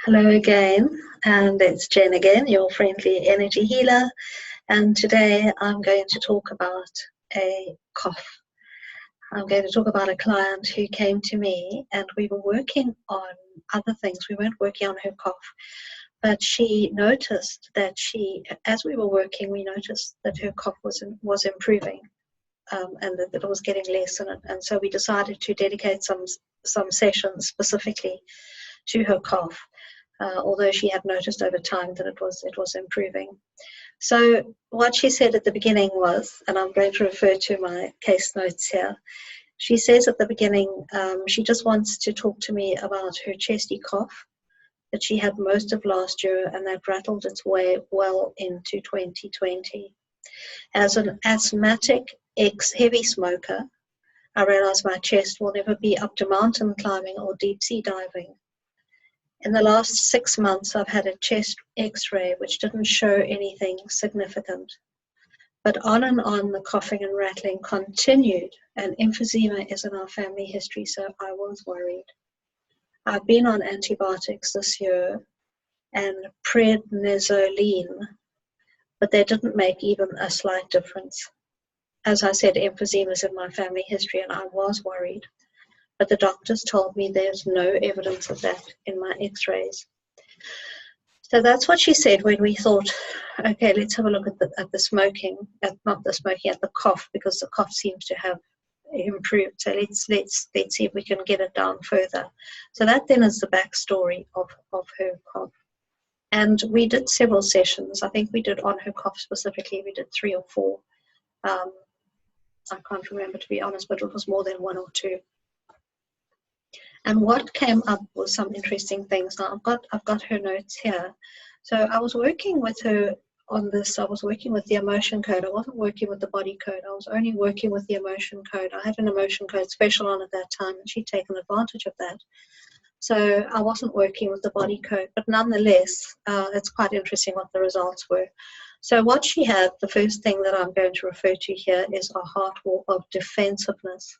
Hello again, and it's Jen again, your friendly energy healer. And today I'm going to talk about a cough. I'm going to talk about a client who came to me, and we were working on other things. We weren't working on her cough, but she noticed that as we were working, we noticed that her cough was improving, and that it was getting less. And so we decided to dedicate some sessions specifically to her cough. Although she had noticed over time that it was improving. So what she said at the beginning was, and I'm going to refer to my case notes here, she says at the beginning she just wants to talk to me about her chesty cough that she had most of last year and that rattled its way well into 2020. As an asthmatic ex-heavy smoker, I realize my chest will never be up to mountain climbing or deep sea diving. In the last 6 months, I've had a chest x-ray which didn't show anything significant. But on and on, the coughing and rattling continued, and emphysema is in our family history, so I was worried. I've been on antibiotics this year and prednisolone, but they didn't make even a slight difference. As I said, emphysema is in my family history, and I was worried. But the doctors told me there's no evidence of that in my x-rays. So that's what she said when we thought, okay, let's have a look at the smoking, not the smoking, at the cough, because the cough seems to have improved. So let's see if we can get it down further. So that then is the backstory of her cough. And we did several sessions. I think we did on her cough specifically, we did 3 or 4. I can't remember, to be honest, but it was more than 1 or 2. And what came up was some interesting things. Now I've got her notes here. So I was working with her on this. I was working with the emotion code. I wasn't working with the body code. I was only working with the emotion code. I had an emotion code special on at that time, and she'd taken advantage of that. So I wasn't working with the body code, but nonetheless, it's quite interesting what the results were. So what she had, the first thing that I'm going to refer to here is a heart wall of defensiveness.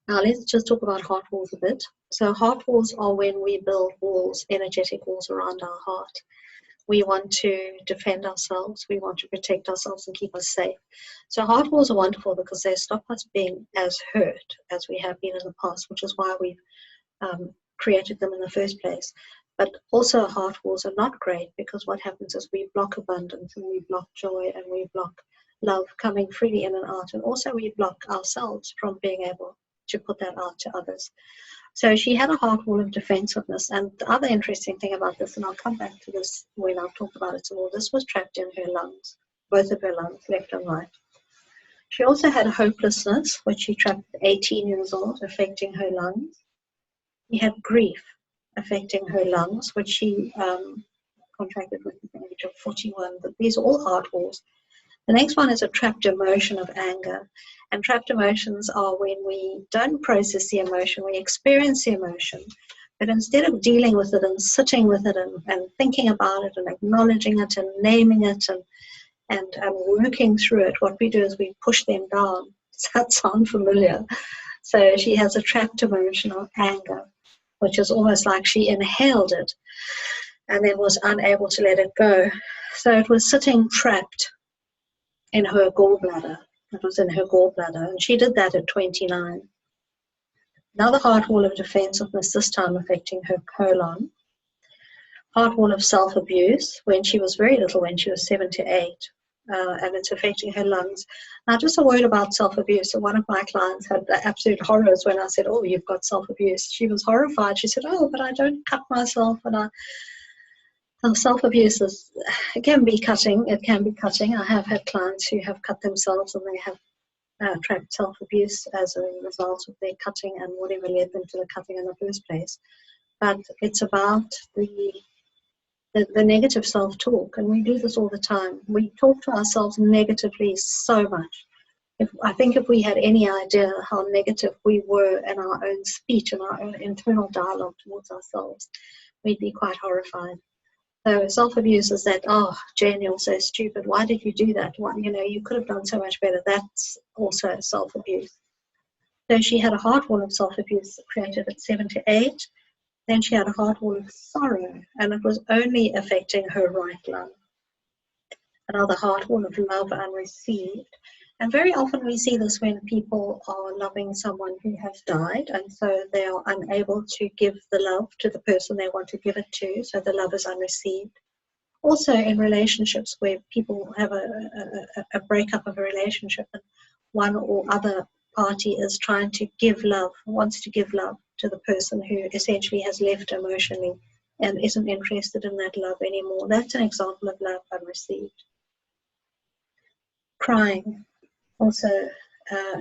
Now let's just talk about heart walls a bit. So heart walls are when we build walls, energetic walls around our heart. We want to defend ourselves. We want to protect ourselves and keep us safe. So heart walls are wonderful because they stop us being as hurt as we have been in the past, which is why we've created them in the first place. But also heart walls are not great because what happens is we block abundance and we block joy and we block love coming freely in and out. And also we block ourselves from being able to put that out to others. So she had a heart wall of defensiveness. And the other interesting thing about this, and I'll come back to this when I'll talk about it some more, this was trapped in her lungs, both of her lungs, left and right. She also had hopelessness, which she trapped at 18 years old, affecting her lungs. She had grief affecting her lungs, which she contracted with at the age of 41. But these are all heart walls. The next one is a trapped emotion of anger. And trapped emotions are when we don't process the emotion, we experience the emotion, but instead of dealing with it and sitting with it and thinking about it and acknowledging it and naming it and working through it, what we do is we push them down. Does that sound familiar? So she has a trapped emotion of anger, which is almost like she inhaled it and then was unable to let it go. So it was sitting trapped in her gallbladder. It was in her gallbladder, and she did that at 29. Another heart wall of defensiveness, this time affecting her colon. Heart wall of self-abuse when she was very little, when she was 7 to 8, and it's affecting her lungs. Now, just a word about self-abuse. So one of my clients had the absolute horrors when I said, oh, you've got self-abuse. She was horrified. She said, oh, but I don't cut myself, and self-abuse it can be cutting. It can be cutting. I have had clients who have cut themselves and they have trapped self-abuse as a result of their cutting and whatever led them to the cutting in the first place. But it's about the negative self-talk, and we do this all the time. We talk to ourselves negatively so much. I think if we had any idea how negative we were in our own speech and our own internal dialogue towards ourselves, we'd be quite horrified. So self-abuse is that, oh, Jen, you're so stupid. Why did you do that? Well, you could have done so much better. That's also self-abuse. So she had a heart wall of self-abuse created at 7 to 8. Then she had a heart wall of sorrow, and it was only affecting her right lung. Another heart wall of love unreceived. And very often we see this when people are loving someone who has died, and so they are unable to give the love to the person they want to give it to, so the love is unreceived. Also in relationships where people have a breakup of a relationship and one or other party is trying to give love, wants to give love to the person who essentially has left emotionally and isn't interested in that love anymore. That's an example of love unreceived. Crying. Also,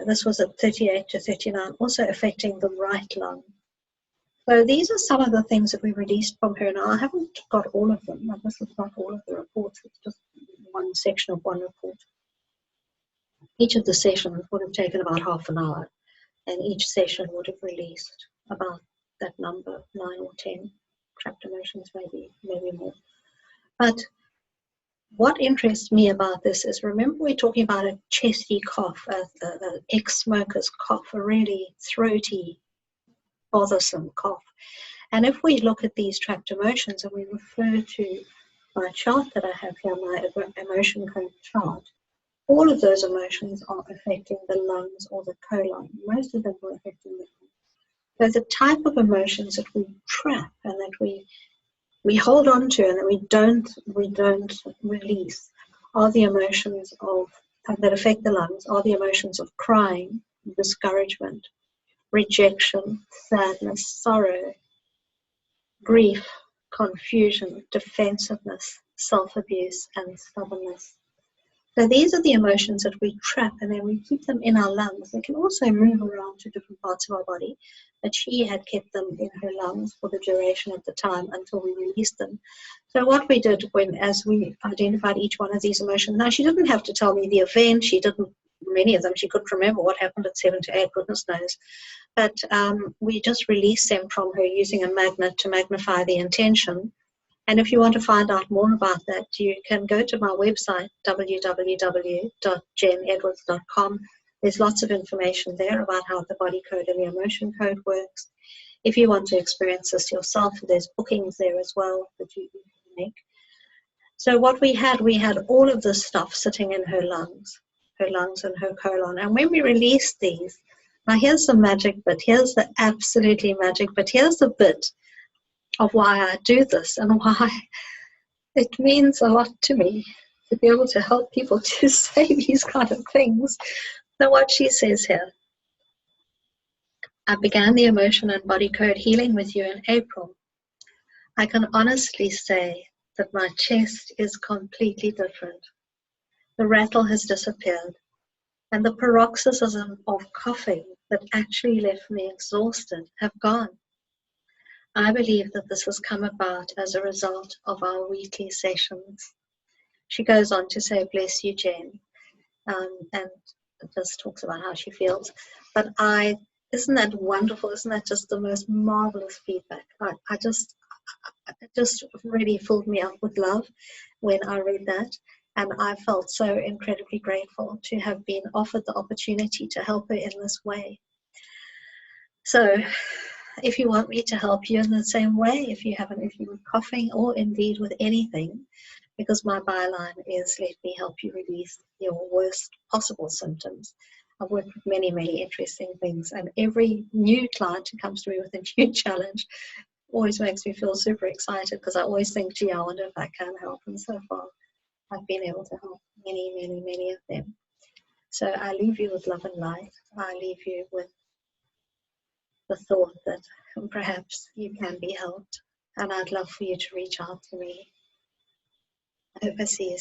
this was at 38 to 39, also affecting the right lung. So these are some of the things that we released from her. Now, I haven't got all of them. This is not all of the reports. It's just one section of one report. Each of the sessions would have taken about half an hour, and each session would have released about that number, 9 or 10 trapped emotions, maybe more. But what interests me about this is, remember we're talking about a chesty cough, an ex-smoker's cough, a really throaty, bothersome cough. And if we look at these trapped emotions and we refer to my chart that I have here, my emotion code chart, all of those emotions are affecting the lungs or the colon. Most of them are affecting the lungs. So the type of emotions that we trap and that we hold on to and that we don't release are the emotions of that affect the lungs, are the emotions of crying, discouragement, rejection, sadness, sorrow, grief, confusion, defensiveness, self-abuse, and stubbornness. So these are the emotions that we trap, and then we keep them in our lungs. They can also move around to different parts of our body, but she had kept them in her lungs for the duration of the time until we released them. So what we did as we identified each one of these emotions, now she didn't have to tell me the event, many of them, she couldn't remember what happened at 7 to 8, goodness knows. But we just released them from her using a magnet to magnify the intention. And if you want to find out more about that, you can go to my website, www.jenedwards.com. There's lots of information there about how the body code and the emotion code works. If you want to experience this yourself, there's bookings there as well that you can make. So what we had all of this stuff sitting in her lungs and her colon. And when we released these, now here's the magic bit, here's the absolutely magic bit, here's the bit of why I do this and why it means a lot to me to be able to help people to say these kind of things. So what she says here, I began the emotion and body code healing with you in April. I can honestly say that my chest is completely different. The rattle has disappeared, and the paroxysm of coughing that actually left me exhausted have gone. I believe that this has come about as a result of our weekly sessions. She goes on to say, bless you, Jen, and just talks about how she feels. But isn't that wonderful? Isn't that just the most marvelous feedback? It just really filled me up with love when I read that. And I felt so incredibly grateful to have been offered the opportunity to help her in this way. So if you want me to help you in the same way, if you were coughing or indeed with anything, because my byline is let me help you release your worst possible symptoms. I've worked with many, many interesting things, and every new client who comes to me with a new challenge always makes me feel super excited, because I always think, gee, I wonder if I can help. And so far, I've been able to help many, many, many of them. So I leave you with love and light. I leave you with the thought that perhaps you can be helped. And I'd love for you to reach out to me. I hope I see you